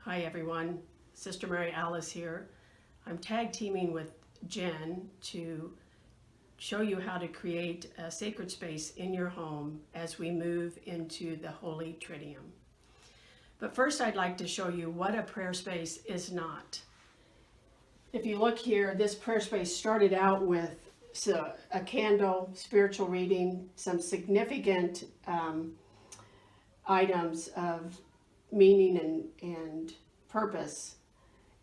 Hi everyone, Sister Mary Alice here. I'm tag teaming with Jen to show you how to create a sacred space in your home as we move into the Holy Tridiuum. But first I'd like to show you what a prayer space is not. If you look here, this prayer space started out with a candle, spiritual reading, some significant items of meaning and purpose,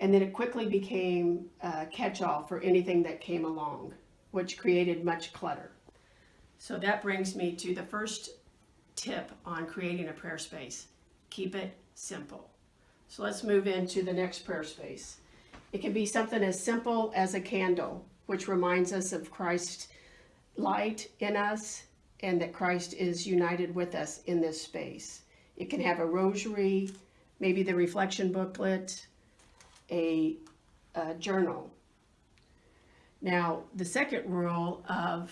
and then it quickly became a catch-all for anything that came along, which created much clutter. So that brings me to the first tip on creating a prayer space. Keep it simple. So let's move into the next prayer space. It can be something as simple as a candle, which reminds us of Christ's light in us and that Christ is united with us in this space. It can have a rosary, maybe the reflection booklet, a journal. Now, the second rule of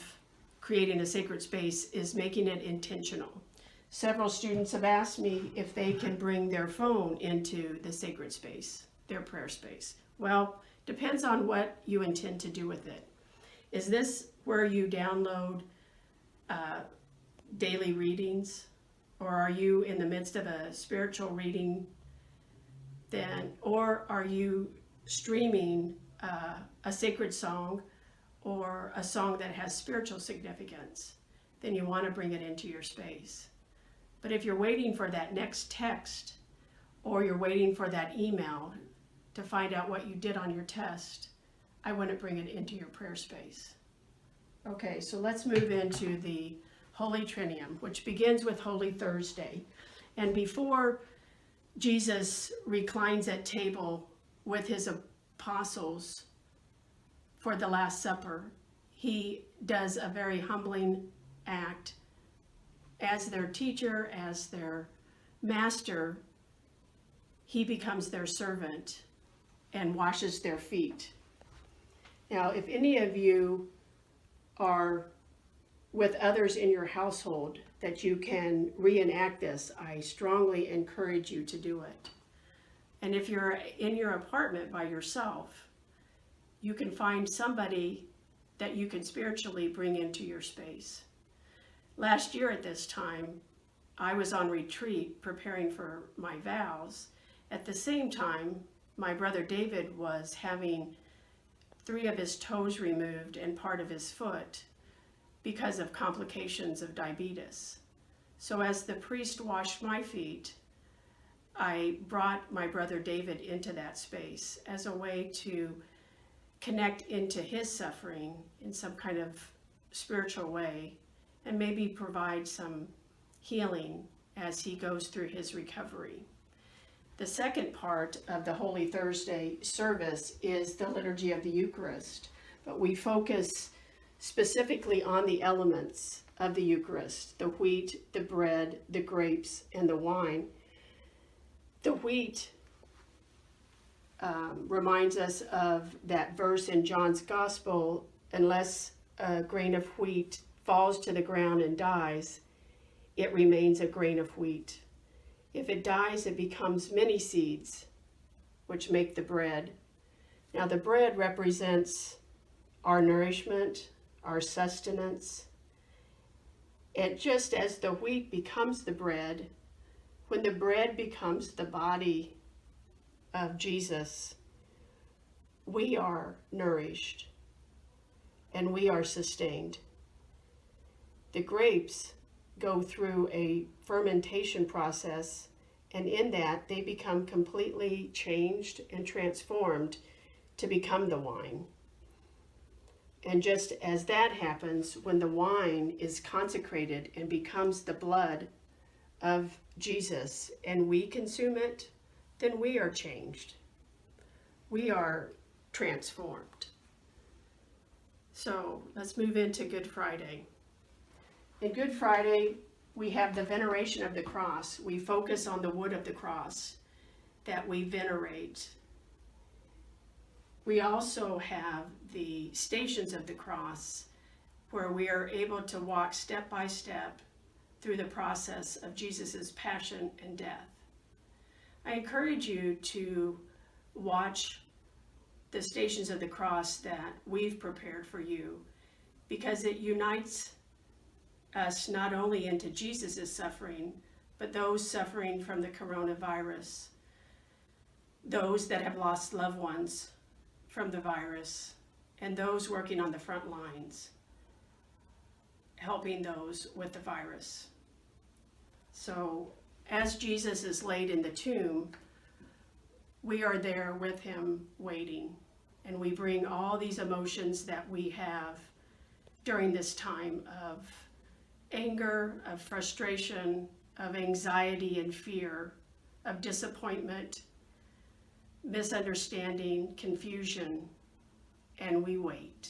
creating a sacred space is making it intentional. Several students have asked me if they can bring their phone into the sacred space, their prayer space. Well, depends on what you intend to do with it. Is this where you download daily readings? Or are you in the midst of a spiritual reading then? Or are you streaming a sacred song or a song that has spiritual significance? Then you want to bring it into your space. But if you're waiting for that next text or you're waiting for that email to find out what you did on your test, I wouldn't bring it into your prayer space. Okay, so let's move into the Holy Tridiuum, which begins with Holy Thursday. And before Jesus reclines at table with his apostles for the Last Supper, he does a very humbling act. As their teacher, as their master, he becomes their servant and washes their feet. Now, if any of you are with others in your household that you can reenact this, I strongly encourage you to do it. And if you're in your apartment by yourself, you can find somebody that you can spiritually bring into your space. Last year at this time, I was on retreat preparing for my vows. At the same time, my brother David was having 3 of his toes removed and part of his foot because of complications of diabetes. So as the priest washed my feet, I brought my brother David into that space as a way to connect into his suffering in some kind of spiritual way and maybe provide some healing as he goes through his recovery. The second part of the Holy Thursday service is the Liturgy of the Eucharist, but we focus specifically on the elements of the Eucharist: the wheat, the bread, the grapes, and the wine. The wheat reminds us of that verse in John's Gospel, unless a grain of wheat falls to the ground and dies, it remains a grain of wheat. If it dies, it becomes many seeds, which make the bread. Now the bread represents our nourishment, our sustenance. And just as the wheat becomes the bread, when the bread becomes the body of Jesus, we are nourished and we are sustained. The grapes go through a fermentation process, and in that they become completely changed and transformed to become the wine. And just as that happens, when the wine is consecrated and becomes the blood of Jesus and we consume it, then we are changed. We are transformed. So let's move into Good Friday. In Good Friday, we have the veneration of the cross. We focus on the wood of the cross that we venerate. We also have the stations of the cross where we are able to walk step by step through the process of Jesus's passion and death. I encourage you to watch the Stations of the Cross that we've prepared for you, because it unites us not only into Jesus' suffering, but those suffering from the coronavirus, those that have lost loved ones from the virus, and those working on the front lines, helping those with the virus. So as Jesus is laid in the tomb, we are there with him waiting, and we bring all these emotions that we have during this time of anger, of frustration, of anxiety and fear, of disappointment, misunderstanding, confusion, and we wait.